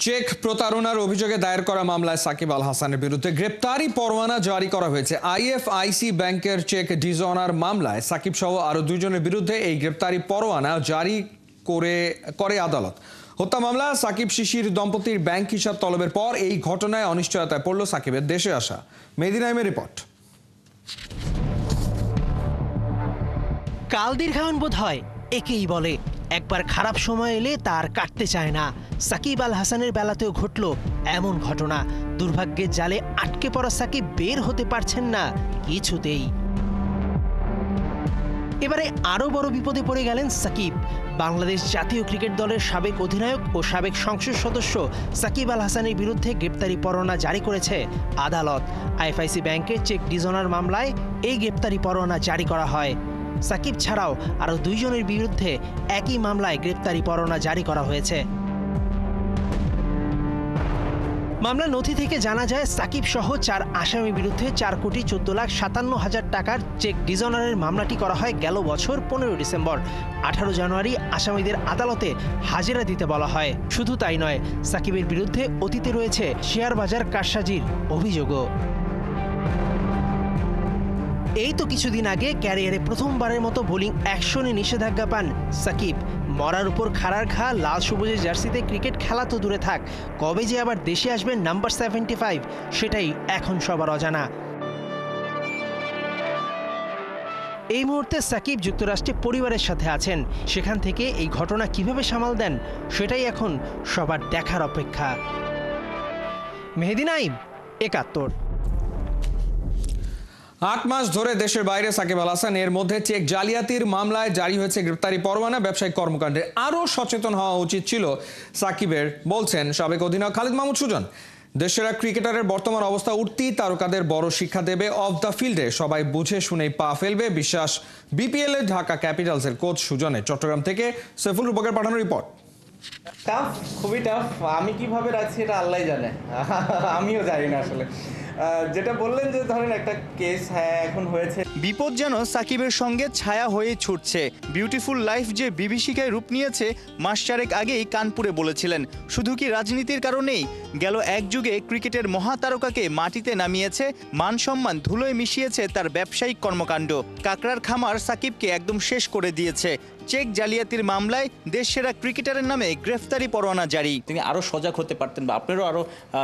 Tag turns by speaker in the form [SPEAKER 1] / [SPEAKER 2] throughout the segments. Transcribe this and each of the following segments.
[SPEAKER 1] Check প্রতারণার অভিযোগে দায়ের করা মামলায় সাকিব আল হাসানের বিরুদ্ধে গ্রেপ্তারি পরোয়ানা জারি করা হয়েছে। আইএফআইসি ব্যাংকের চেক ডিসঅনার মামলায় সাকিব সহ আরো দুইজনের বিরুদ্ধে এই গ্রেপ্তারি পরোয়ানা জারি করে আদালত। হত্যা মামলা সাকিব শিশির দম্পতির ব্যাংক হিসাব তলবের পর এই ঘটনায় অনিশ্চয়তায় পড়ল সাকিবের দেশে আসা। মেহেদী নাইমের রিপোর্ট।
[SPEAKER 2] কাল দীর্ঘায়ন বোধ হয় একেই বলে, একবার খারাপ সময় এলে তার কাটতে চায় না। সাকিব আল হাসানের বেলাতেও ঘটল এমন ঘটনা। দুর্ভাগ্যের জালে আটকে পড়া সাকিব বের হতে পারছেন না কিছুতেই। এবারে আরো বড় বিপদে পড়ে গেলেন সাকিব। বাংলাদেশ জাতীয় ক্রিকেট দলের সাবেক অধিনায়ক ও সাবেক সংসদ সদস্য সাকিব আল হাসানের বিরুদ্ধে গ্রেপ্তারি পরোয়ানা জারি করেছে আদালত। আইএফআইসি ব্যাংকের চেক ডিসঅনার মামলায় এই গ্রেপ্তারি পরোয়ানা জারি করা হয়। সাকিব ছাড়াও আরো দুইজনের বিরুদ্ধে একই মামলায় গ্রেপ্তারি পরোয়ানা জারি করা হয়েছে। মামলা নথি থেকে জানা যায়, সাকিব সহ 4 আসামির বিরুদ্ধে 4,14,57,000 টাকার চেক ডিসঅনারের মামলাটি করা হয় গেল বছর 15 ডিসেম্বর। 18 জানুয়ারি আসামিদের আদালতে হাজিরা দিতে বলা হয়। শুধু তাই নয়, সাকিবের বিরুদ্ধে অতীতে রয়েছে শেয়ার বাজার কারসাজির অভিযোগও। এই তো কিছুদিন আগে ক্যারিয়ারে প্রথমবারের মতো বোলিং অ্যাকশনে নিষেধাজ্ঞা পান সাকিব। মরার উপর খাড়ার ঘা, লাল সবুজের জার্সিতে ক্রিকেট খেলা তো দূরে থাক, কবে যে আবার দেশে আসবেন নাম্বার 75 সেটাই এখন সবার অজানা। এই মুহূর্তে সাকিব যুক্তরাষ্ট্রে পরিবারের সাথে আছেন। সেখান থেকে এই ঘটনা কিভাবে সামাল দেন সেটাই এখন সবার দেখার অপেক্ষা। মেহেদী নাইম, 71।
[SPEAKER 1] 8 মাস ধরে দেশের বাইরে সাকিব আল হাসান। এর মধ্যে চেক জালিয়াতির মামলায় জারি হয়েছে গ্রেপ্তারি পরোয়ানা। ব্যবসায়িক কর্মকাণ্ডে আরও সচেতন হওয়া উচিত ছিল সাকিবের, বলছেন সাবেক অধিনায়ক খালিদ মাহমুদ সুজন। দেশের ক্রিকেটারের বর্তমান অবস্থা উঠতি তারকাদের বড় শিক্ষা দেবে। অফ দ্য ফিল্ডে সবাই বুঝে শুনেই পা ফেলবে বিশ্বাস বিপিএল এ ঢাকা ক্যাপিটালসের কোচ সুজনের। চট্টগ্রাম থেকে সৈফুল রূপকের পাঠানো রিপোর্ট।
[SPEAKER 3] টাফ, খুবই টাফ। আমি কিভাবে রাখছি এটা আল্লাহই জানে, আমিও জানি না আসলে। যেটা বললেন যে ধরেন একটা কেস, হ্যাঁ এখন হয়েছে।
[SPEAKER 4] বিপদ যেন সাকিবের সঙ্গে ছায়া হয়ে ছুটছে। বিউটিফুল লাইফ যে বিভীষিকায় রূপ নিয়েছে মাস চারেক আগেই কানপুরে বলেছিলেন। শুধু কি রাজনীতির কারণেই? গেল এক যুগে ক্রিকেটের মহাতারকাকে মাটিতে নামিয়েছে, মান সম্মান ধুলোয় মিশিয়েছে তার ব্যবসায়িক কর্মকাণ্ড। কাকড়ার খামার সাকিবকে একদম শেষ করে দিয়েছে। চেক জালিয়াতির মামলায় দেশসেরা ক্রিকেটারের নামে গ্রেফতারি পরোয়ানা জারি।
[SPEAKER 5] তিনি আরও সজাগ হতে পারতেন বা আপনারও আরও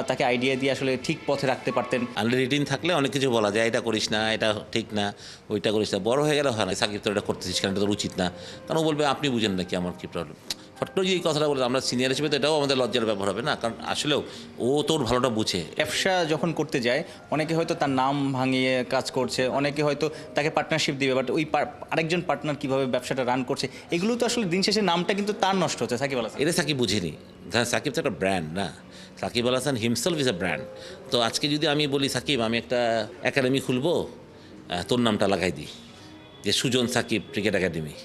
[SPEAKER 5] তাকে আইডিয়া দিয়ে আসলে ঠিক পথে রাখতে পারতেন।
[SPEAKER 6] আন্ডার 18 থাকলে অনেক কিছু বলা যায়, এটা করিস না, এটা ঠিক না, ওইটা করিস না। বড় হয়ে গেলে হয় না, সাকিব তো এটা করতেছিস কেন, এটা তোর উচিত না। কারণ ও বলবে আপনি বুঝেন নাকি আমার কী প্রবলেম। ফট করে যে এই কথাটা বলে আমরা সিনিয়র হিসেবে তো এটাও আমাদের লজ্জার ব্যাপার হবে না, কারণ আসলেও ও তোর ভালোটা বুঝে।
[SPEAKER 5] ব্যবসা যখন করতে যায় অনেকে হয়তো তার নাম ভাঙিয়ে কাজ করছে, অনেকে হয়তো তাকে পার্টনারশিপ দিবে, বাট ওই আরেকজন পার্টনার কীভাবে ব্যবসাটা রান করছে, এগুলো তো আসলে দিন শেষে নামটা কিন্তু তার নষ্ট হচ্ছে। সাকিব আল হাসান
[SPEAKER 6] এটা সাকিব বুঝেনি। সাকিব তো একটা ব্র্যান্ড না, Shakib Al Hasan himself is a brand. তো আজকে যদি আমি বলি সাকিব আমি একটা একাডেমি খুলবো, তোর নামটা লাগাই দিই যে সুজন সাকিব ক্রিকেট একাডেমি,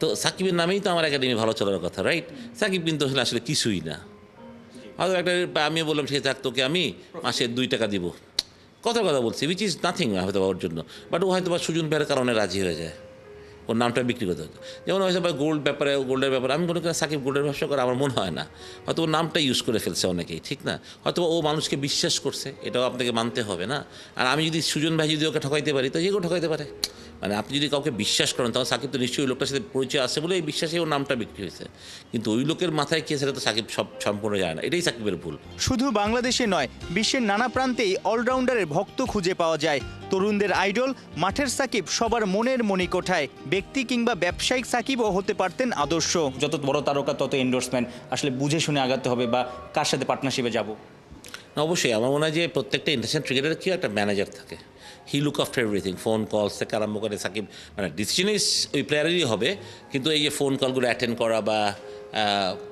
[SPEAKER 6] তো সাকিবের নামেই তো আমার একাডেমি ভালো চলার কথা, রাইট? সাকিব কিন্তু আসলে কিছুই না। হয়তো একটা আমি বললাম সে থাক তোকে আমি মাসে 2 টাকা দিব, কথা বলছি, উইচ ইজ নাথিং হয়তো ওর জন্য, বাট ও হয়তো বা সুজন ভাইয়ের কারণে রাজি হয়ে যায় ওর নামটা বিক্রি করতে হতো। যেমন হয়তো বা গোল্ডের ব্যাপারে আমি মনে করি সাকিব গোল্ডের ব্যবসা করে আমার মনে হয় না, হয়তো ওর নামটা ইউজ করে ফেলছে অনেকেই, ঠিক না? হয়তো ও মানুষকে বিশ্বাস করছে, এটাও আপনাকে মানতে হবে না। আর আমি যদি সুজন ভাই যদি ওকে ঠকাইতে পারি তো যেও ঠকাইতে পারে। মানে আপনি যদি কাউকে বিশ্বাস করেন তখন সাকিব তো নিশ্চয়ই ওই লোকটার সাথে পরিচয় আছে বলে এই বিশ্বাসে ওর নামটা বিক্রি হয়েছে, কিন্তু ওই লোকের মাথায় কে সেটা তো সাকিব সব সম্পূর্ণ যায় না, এটাই সাকিবের ভুল।
[SPEAKER 4] শুধু বাংলাদেশে নয়, বিশ্বের নানা প্রান্তেই অলরাউন্ডারের ভক্ত খুঁজে পাওয়া যায়। তরুণদের আইডল, মাঠের সাকিব সবার মনের মণিকোঠায়। ব্যক্তি কিংবা ব্যবসায়িক সাকিবও হতে পারতেন আদর্শ।
[SPEAKER 5] যত বড় তারকা তত এন্ডোর্সমেন্ট, আসলে বুঝে শুনে আগাতে হবে বা কার সাথে পার্টনারশিপে যাব।
[SPEAKER 6] অবশ্যই আমার মনে হয় যে প্রত্যেকটা ইন্টারন্যাশনাল ক্রিকেটারের কি একটা ম্যানেজার থাকে, he look after everything, phone calls থেকে আরম্ভ করে সাকিব, মানে ডিসিশনই ওই প্লেয়ারেরই হবে, কিন্তু এই যে ফোন কলগুলো অ্যাটেন্ড করা বা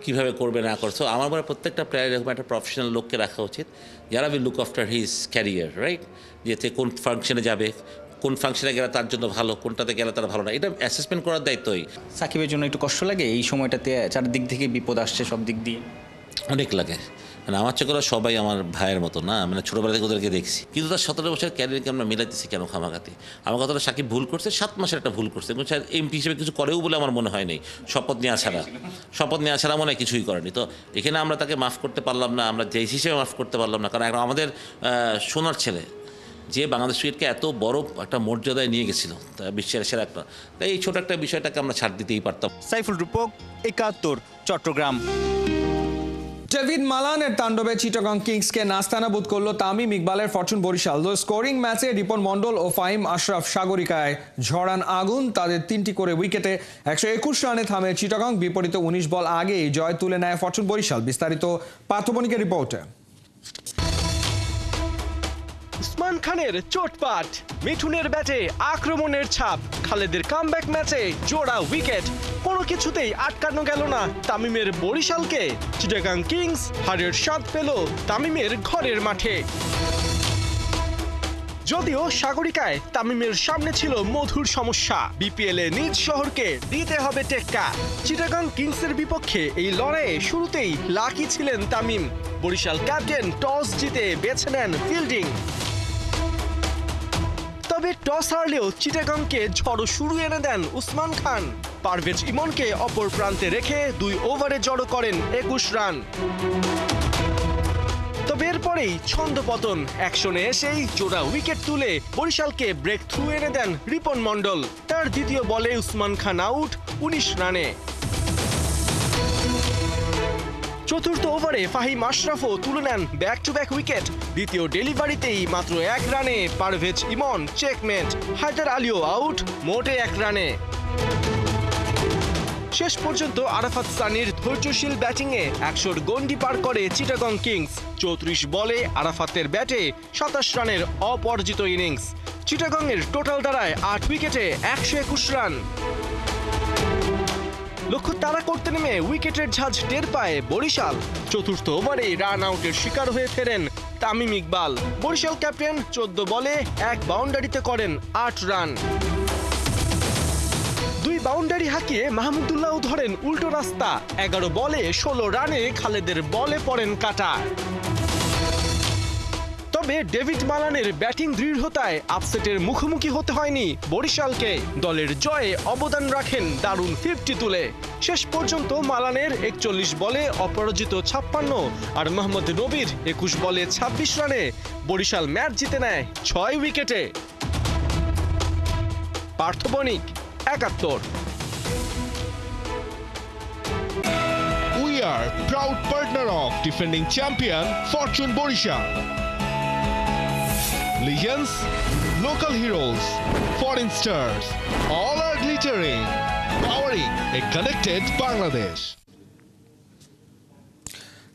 [SPEAKER 6] কীভাবে করবে না করছো, আমার মনে হয় প্রত্যেকটা প্লেয়ার এরকম একটা প্রফেশনাল লোককে রাখা উচিত যারা will look after his career, right? যেতে কোন ফাংশনে যাবে, কোন ফাংশনে গেলে তার জন্য ভালো, কোনটাতে গেলে তার ভালো না, এটা অ্যাসেসমেন্ট করার দায়িত্বই।
[SPEAKER 5] সাকিবের জন্য একটু কষ্ট লাগে এই সময়টাতে, চারদিক থেকে বিপদ আসছে সব দিক দিয়ে।
[SPEAKER 6] অনেক লাগে, মানে আমার চোখে ওরা সবাই আমার ভাইয়ের মতো না, মানে ছোটোবেলা থেকে ওদেরকে দেখছি, কিন্তু তার 17 বছরের ক্যারিয়ারকে আমরা মিলাইতেছি কেন খামাখাতে? আমার কথাটা সাকিব ভুল করছে, 7 মাসের একটা ভুল করছে, এবং এমপি হিসেবে কিছু করেও বলে আমার মনে হয় নাই। শপথ নেওয়া ছাড়া মনে হয় কিছুই করেনি। তো এখানে আমরা তাকে মাফ করতে পারলাম না, আমরা যে হিসেবে মাফ করতে পারলাম না, কারণ এখন আমাদের সোনার ছেলে যে বাংলাদেশ ক্রিকেটকে এত বড় একটা মর্যাদায় নিয়ে গেছিল, তা বিশ্বের সেরা একটা, তাই এই ছোট একটা বিষয়টাকে আমরা ছাড় দিতেই পারতাম।
[SPEAKER 4] সাইফুল রূপক, 71, চট্টগ্রাম।
[SPEAKER 1] ডেভিড মালানের তাণ্ডবে চিটাগং কিংসকে নাস্তানাবুদ করলো তামিম ইকবালের ফরচুন বরিশাল। স্কোরিং ম্যাচে রিপন মন্ডল ও ফাহিম আশরাফ সাগরিকায় ঝরান আগুন। তাদের 3টি করে উইকেটে 121 রানে থামে চিটাগং। বিপরীতে 19 বল আগেই জয় তুলে নেয় ফরচুন বরিশাল। বিস্তারিত পার্থবণিকের রিপোর্টে।
[SPEAKER 7] উসমান খানের চোটপাট, মিঠুনের ব্যাটে আক্রমণের ছাপ, খালেদের কামব্যাক ম্যাচে জোড়া উইকেট, কোনো কিছুতেই আটকানো গেল না তামিমের বরিশালকে। চিটাগাং কিংস হারের স্বাদ পেল তামিমের ঘরের মাঠে। যদিও সাগরিকায় তামিমের সামনে ছিল মধুর সমস্যা, বিপিএল এ নিজ শহরকে দিতে হবে টেক্কা। চিটাগাং কিংসের বিপক্ষে এই লড়াইয়ে শুরুতেই লাকি ছিলেন তামিম। বরিশাল ক্যাপ্টেন টস জিতে বেছে নেন ফিল্ডিং। তবে টস হারলেও চিটাগাংকে ঝড়ো শুরু এনে দেন উসমান খান। পারভেজ ইমনকে অপর প্রান্তে রেখে 2 ওভারে জড়ো করেন 21 রান। তবে এরপরেই ছন্দপতন, অ্যাকশনে এসেই জোড়া উইকেট তুলে বরিশালকে ব্রেক থ্রু এনে দেন রিপন মন্ডল। তার দ্বিতীয় বলে উসমান খান আউট 19 রানে। চতুর্থ ওভারে ফাহিম আশরাফও তুলে নেন ব্যাক টু ব্যাক উইকেট। দ্বিতীয় ডেলিভারিতেই মাত্র 1 রানে পারভেজ ইমন চেকমেট। হায়দার আলীও আউট মোটে 1 রানে। শেষ পর্যন্ত আরাফাত সানির ধৈর্যশীল ব্যাটিংয়ে 100-র গন্ডি পার করে চিটাগং কিংস। 34 বলে আরাফাতের ব্যাটে 27 রানের অপরাজিত ইনিংস। চিটাগংয়ের টোটাল দাঁড়ায় 8 উইকেটে 121 রান। লক্ষ্য তাড়া করতে নেমে উইকেটের ঝাঁজ টের পায় বরিশাল। চতুর্থ ওভারে রান আউটের শিকার হয়ে ফেরেন তামিম ইকবাল। বরিশাল ক্যাপ্টেন 14 বলে 1 বাউন্ডারিতে করেন 8 রান। 2 বাউন্ডারি হাঁকিয়ে মাহমুদুল্লাহ ধরেন উল্টো রাস্তা। 11 বলে 16 রানে খালেদের বলে পড়েন কাটা। তবে ডেভিড মালানের ব্যাটিং দৃঢ়তায় আপসেটের মুখোমুখি হতে হয়নি বরিশালকে। দলের জয়ে অবদান রাখেন দারুণ 50 তুলে। শেষ পর্যন্ত মালানের 41 বলে অপরাজিত 56 আর মোহাম্মদ নবীর 21 বলে 26 রানে বরিশাল ম্যাচ জিতে নেয় 6 উইকেটে। পার্থবণিক, 71।
[SPEAKER 8] We are proud partner of defending champion Fortune Borishal. Legends, local heroes, foreign stars, all are glittering, powering a connected Bangladesh.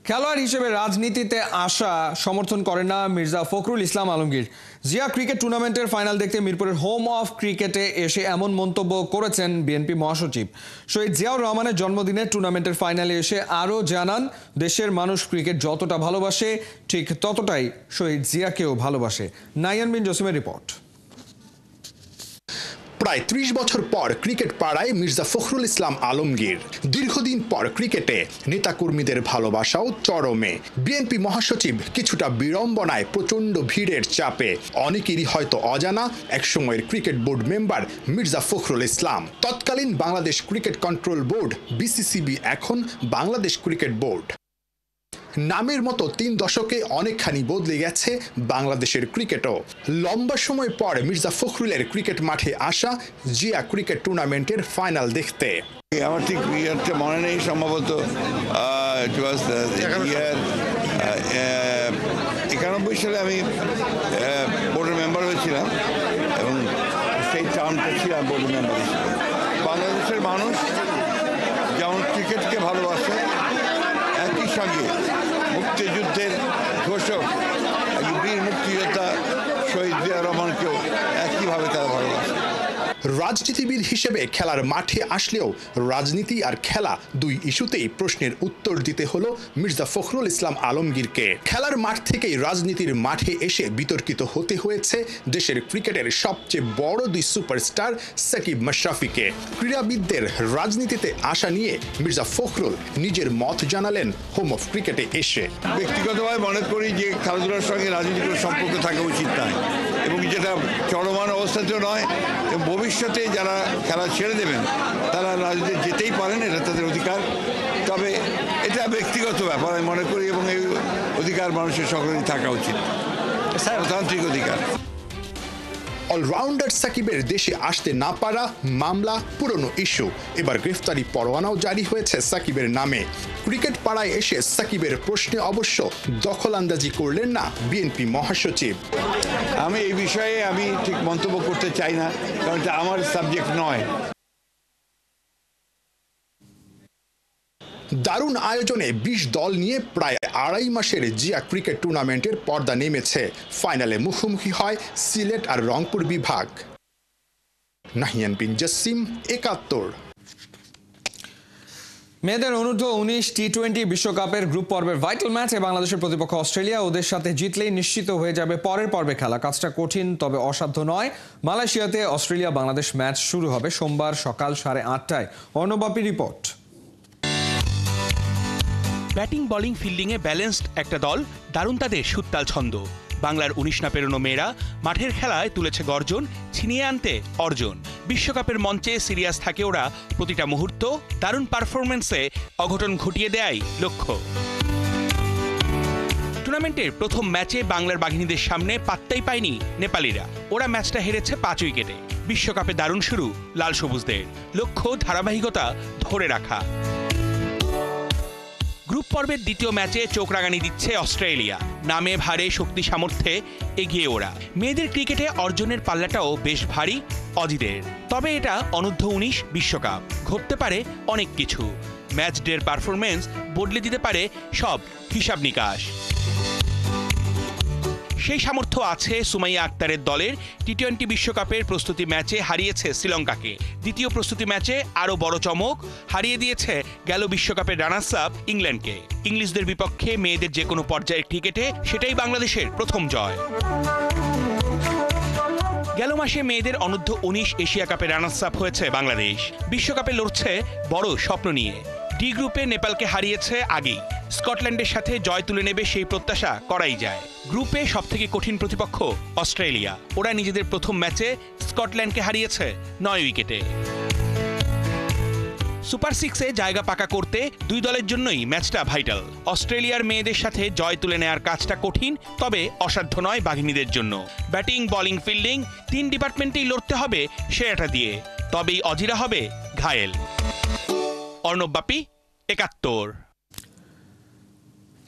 [SPEAKER 1] খেলোয়াড় হিসেবে রাজনীতিতে আসা সমর্থন করেন না মির্জা ফখরুল ইসলাম আলমগীর। জিয়া ক্রিকেট টুর্নামেন্টের ফাইনাল দেখতে মিরপুরের হোম অফ ক্রিকেটে এসে এমন মন্তব্য করেছেন বিএনপি মহাসচিব। শহীদ জিয়াউর রহমানের জন্মদিনে টুর্নামেন্টের ফাইনালে এসে আরও জানান, দেশের মানুষ ক্রিকেট যতটা ভালোবাসে ঠিক ততটাই শহীদ জিয়াকেও ভালোবাসে। নাইয়ান বিন জসিমের রিপোর্ট।
[SPEAKER 9] প্রায় 30 বছর পর ক্রিকেট পাড়ায় মির্জা ফখরুল ইসলাম আলমগীর। দীর্ঘদিন পর ক্রিকেটে নেতাকর্মীদের ভালোবাসাও চরমে। বিএনপি মহাসচিব কিছুটা বিড়ম্বনায় প্রচণ্ড ভিড়ের চাপে। অনেকেরই হয়তো অজানা একসময়ের cricket board member Mirza Fakhrul Islam. তৎকালীন Bangladesh cricket control board BCCB, এখন বাংলাদেশ ক্রিকেট বোর্ড। নামের মতো 3 দশকে অনেকখানি বদলে গেছে বাংলাদেশের ক্রিকেটও। লম্বা সময় পর মির্জা ফখরুলের ক্রিকেট মাঠে আসা জিয়া ক্রিকেট টুর্নামেন্টের ফাইনাল দেখতে।
[SPEAKER 10] আমার ঠিক ইয়ারটা মনে নেই, সম্ভবত 91 সালে আমি বোর্ডের মেম্বার হয়েছিলাম এবং সেই টার্মটা ছিলাম বোর্ডের মেম্বার হিসেবে। বাংলাদেশের মানুষ যেমন ক্রিকেটকে ভালোবাসে, একই সঙ্গে মুক্তিযুদ্ধের ঘোষক বীর মুক্তিযোদ্ধা শহীদ জিয়া রহমানকেও একইভাবে তারা ভালোবাসে।
[SPEAKER 9] রাজনীতিবিদ হিসেবে খেলার মাঠে আসলেও রাজনীতি আর খেলা দুই ইস্যুতেই প্রশ্নের উত্তর দিতে হলো মির্জা ফখরুল ইসলাম আলমগীরকে। খেলার মাঠ থেকেই রাজনীতির মাঠে এসে বিতর্কিত হতে হয়েছে দেশের ক্রিকেটের সবচেয়ে বড় দুই সুপারস্টার সাকিব মাশরাফিকে। ক্রীড়াবিদদের রাজনীতিতে আসা নিয়ে মির্জা ফখরুল নিজের মত জানালেন হোম অফ ক্রিকেটে এসে।
[SPEAKER 10] ব্যক্তিগতভাবে মনে করি যে খেলাধুলার সঙ্গে রাজনীতির কোনো সম্পর্ক থাকা উচিত নয়, এবং যেটা চলমান অবস্থাতেও নয়, এবং ভবিষ্যতে যারা খেলা ছেড়ে দেবেন তারা রাজনীতি যেতেই পারেন, এটা তাদের অধিকার। তবে এটা ব্যক্তিগত ব্যাপার আমি মনে করি, এবং এই অধিকার মানুষের সকলেরই থাকা উচিত, গণতান্ত্রিক অধিকার।
[SPEAKER 9] অলরাউন্ডার সাকিবের দেশে আসতে না পারা মামলা পুরনো ইস্যু, এবার গ্রেফতারি পরোয়ানাও জারি হয়েছে সাকিবের নামে। ক্রিকেট পাড়ায় এসে সাকিবের প্রশ্নে অবশ্য দখলআন্দাজি করলেন না বিএনপি মহাসচিব।
[SPEAKER 10] আমি এই বিষয়ে ঠিক মন্তব্য করতে চাই না, কারণ এটা আমার সাবজেক্ট নয়।
[SPEAKER 9] দারুণ আয়োজনে ২০ দল নিয়ে প্রায় ২.৫ মাসের জিয়া ক্রিকেট টুর্নামেন্টের পর্দা নেমেছে। ফাইনালে মুখোমুখি হয় সিলেট আর রংপুর বিভাগ। নাহিয়ান বিন জসিম, ৭১।
[SPEAKER 1] মেয়েদের অনূর্ধ্ব ১৯ টি-20 বিশ্বকাপের গ্রুপ পর্বের ভাইটাল ম্যাচে বাংলাদেশের প্রতিপক্ষ অস্ট্রেলিয়া। ওদের সাথে জিতলেই নিশ্চিত হয়ে যাবে পরের পর্বে খেলা। কাজটা কঠিন তবে অসাধ্য নয়। মালয়েশিয়াতে অস্ট্রেলিয়া বাংলাদেশ ম্যাচ শুরু হবে সোমবার সকাল ৮:৩০টায়। অর্ণবাপী রিপোর্ট।
[SPEAKER 11] ব্যাটিং বোলিং ফিল্ডিংয়ে ব্যালেন্সড একটা দল, দারুণ তাদের সুত্তাল ছন্দ। বাংলার ১৯ না পেরোনো মেয়েরা মাঠের খেলায় তুলেছে গর্জন, ছিনিয়ে আনতে অর্জন। বিশ্বকাপের মঞ্চে সিরিয়াস থাকে ওরা প্রতিটা মুহূর্ত, দারুণ পারফরমেন্সে অঘটন ঘটিয়ে দেয় লক্ষ্য। টুর্নামেন্টের প্রথম ম্যাচে বাংলার বাঘিনীদের সামনে পাত্তাই পায়নি নেপালিরা। ওরা ম্যাচটা হেরেছে ৫ উইকেটে। বিশ্বকাপে দারুণ শুরু লাল সবুজদের, লক্ষ্য ধারাবাহিকতা ধরে রাখা। গ্রুপ পর্বের দ্বিতীয় ম্যাচে চোখ রাঙানি দিচ্ছে অস্ট্রেলিয়া। নামে ভারে, শক্তি সামর্থ্যে এগিয়ে ওরা। মেয়েদের ক্রিকেটে অর্জনের পাল্লাটাও বেশ ভারী অজিদের। তবে এটা অনূর্ধ্ব ১৯ বিশ্বকাপ, ঘটতে পারে অনেক কিছু। ম্যাচ ডের পারফরমেন্স বদলে দিতে পারে সব হিসাব নিকাশ। সেই সামর্থ্য আছে সুমাইয়া আক্তারের দলের। টি-20 বিশ্বকাপের প্রস্তুতি ম্যাচে হারিয়েছে শ্রীলঙ্কাকে। দ্বিতীয় প্রস্তুতি ম্যাচে আরও বড় চমক, হারিয়ে দিয়েছে গেল বিশ্বকাপের রানার্স আপ ইংল্যান্ডকে। ইংলিশদের বিপক্ষে মেয়েদের যে কোনো পর্যায়ের ক্রিকেটে সেটাই বাংলাদেশের প্রথম জয়। গেল মাসে মেয়েদের অনূর্ধ্ব ১৯ এশিয়া কাপে রানার্স আপ হয়েছে বাংলাদেশ। বিশ্বকাপে লড়ছে বড় স্বপ্ন নিয়ে। ডি গ্রুপে নেপালকে হারিয়েছে আগেই। স্কটল্যান্ডের সাথে জয় তুলে নেবে সেই প্রত্যাশা করাই যায়। গ্রুপে সবথেকে কঠিন প্রতিপক্ষ অস্ট্রেলিয়া। ওরা নিজেদের প্রথম ম্যাচে স্কটল্যান্ডকে হারিয়েছে ৯ উইকেটে। সুপার 6-এ জায়গা পাকা করতে দুই দলের জন্যই ম্যাচটা ভাইটাল। অস্ট্রেলিয়ার মেয়েদের সাথে জয় তুলে নেওয়ার কাজটা কঠিন, তবে অসাধ্য নয় বাঘিনীদের জন্য। ব্যাটিং, বোলিং, ফিল্ডিং ৩ ডিপার্টমেন্টেই লড়তে হবে সেরাটা দিয়ে, তবেই অজিরা হবে ঘায়েল। অর্ণবাপী, ৭১।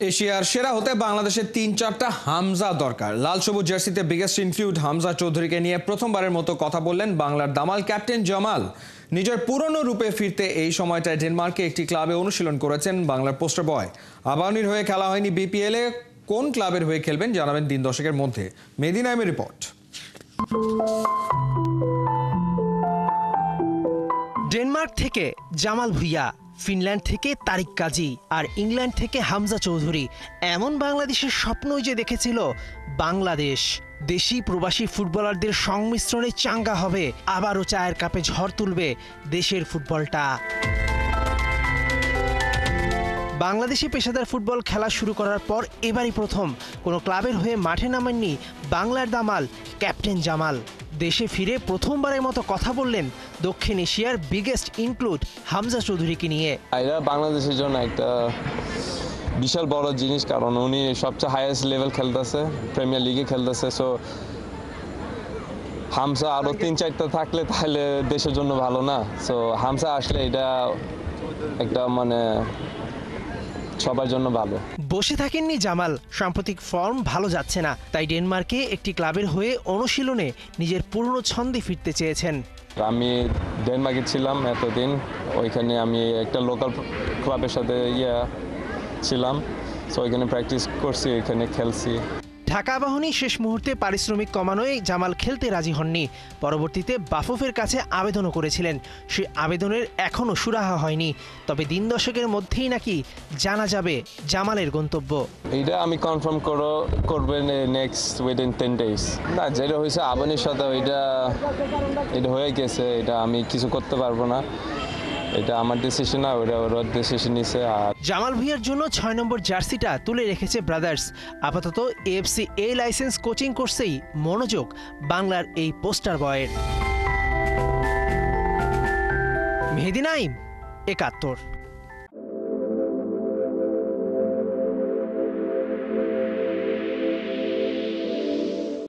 [SPEAKER 1] এশিয়ার সেরা হতে বাংলাদেশের ৩-৪টা হামজা দরকার। লাল সবুজ জার্সিতে বিগেস্ট ইনক্লুড হামজা চৌধুরীকে নিয়ে প্রথমবারের মতো কথা বললেন বাংলার দামাল ক্যাপ্টেন জামাল। নিজের পুরনো রূপে ফিরতে এই সময়টায় ডেনমার্কে একটি ক্লাবে অনুশীলন করেছেন বাংলার পোস্টার বয়। আবাহনীর হয়ে খেলা হয়নি বিপিএলে, কোন ক্লাবের হয়ে খেলবেন জানাবেন দিন দশেকের মধ্যে। মেহেদী নাইমের রিপোর্ট।
[SPEAKER 2] ডেনমার্ক থেকে জামাল ভুঁইয়া, ফিনল্যান্ড থেকে তারিক কাজী আর ইংল্যান্ড থেকে হামজা চৌধুরী। এমন বাংলাদেশের স্বপ্নই যে দেখেছিল বাংলাদেশ। দেশি প্রবাসী ফুটবলারদের সংমিশ্রণে চাঙ্গা হবে, আবারও চায়ের কাপে ঝড় তুলবে দেশের ফুটবলটা। বাংলাদেশি পেশাদার ফুটবল খেলা শুরু করার পর এবারই প্রথম কোনো ক্লাবের হয়ে মাঠে নামেননি বাংলার দামাল ক্যাপ্টেন জামাল। দেশে ফিরে প্রথমবারের মতো কথা বললেন দক্ষিণ এশিয়ার বিগেস্ট ইনক্লুড হামজা চৌধুরীকে নিয়ে।
[SPEAKER 12] এটা বাংলাদেশের জন্য একটা বিশাল বড় জিনিস, কারণ উনি সবচেয়ে হাইয়েস্ট লেভেল খেলতেছে, প্রিমিয়ার লিগে খেলতেছে। সো হামজা আরও ৩-৪টা থাকলে তাহলে দেশের জন্য ভালো না? সো হামজা আসলে এটা একটা সবার জন্য ভালো।
[SPEAKER 2] বসে থাকেননি জামাল, সাম্প্রতিক ফর্ম ভালো যাচ্ছে না, তাই ডেনমার্কে একটি ক্লাবের হয়ে অনুশীলনে নিজের পুরনো ছন্দে ফিরতে চেয়েছেন।
[SPEAKER 12] আমি ডেনমার্কে ছিলাম এতদিন, ওইখানে আমি একটা লোকাল ক্লাবের সাথে ছিলাম। সো ওইখানে প্র্যাকটিস করছি, ওইখানে খেলছি।
[SPEAKER 2] ঢাকা আবাহনী শেষ মুহূর্তে পারিশ্রমিক কমানোয় জামাল খেলতে রাজি হননি। পরবর্তীতে বাফুফের কাছে আবেদনও করেছিলেন। সে আবেদনের এখনও সুরাহা হয়নি। তবে দিন দশেকের মধ্যেই নাকি জানা যাবে জামালের গন্তব্য।
[SPEAKER 12] এটা আমি কনফার্ম করবেন নেক্সট উইদিন 10 ডেজ। না, যেটা হয়েছে আবাহনীর সাথে এটা হয়ে গেছে, এটা আমি কিছু করতে পারবো না। এটা আমার ডিসিশন না, ওটা ওর ডিসিশন নিছে। আর
[SPEAKER 2] জামাল ভুঁইয়ার জন্য 6 নম্বর জার্সিটা তুলে রেখেছে ব্রাদার্স। আপাতত AFC A লাইসেন্স কোচিং কোর্সেই মনোযোগ বাংলার এই পোস্টার বয়ের। মেহেদী নাইম, ৭১।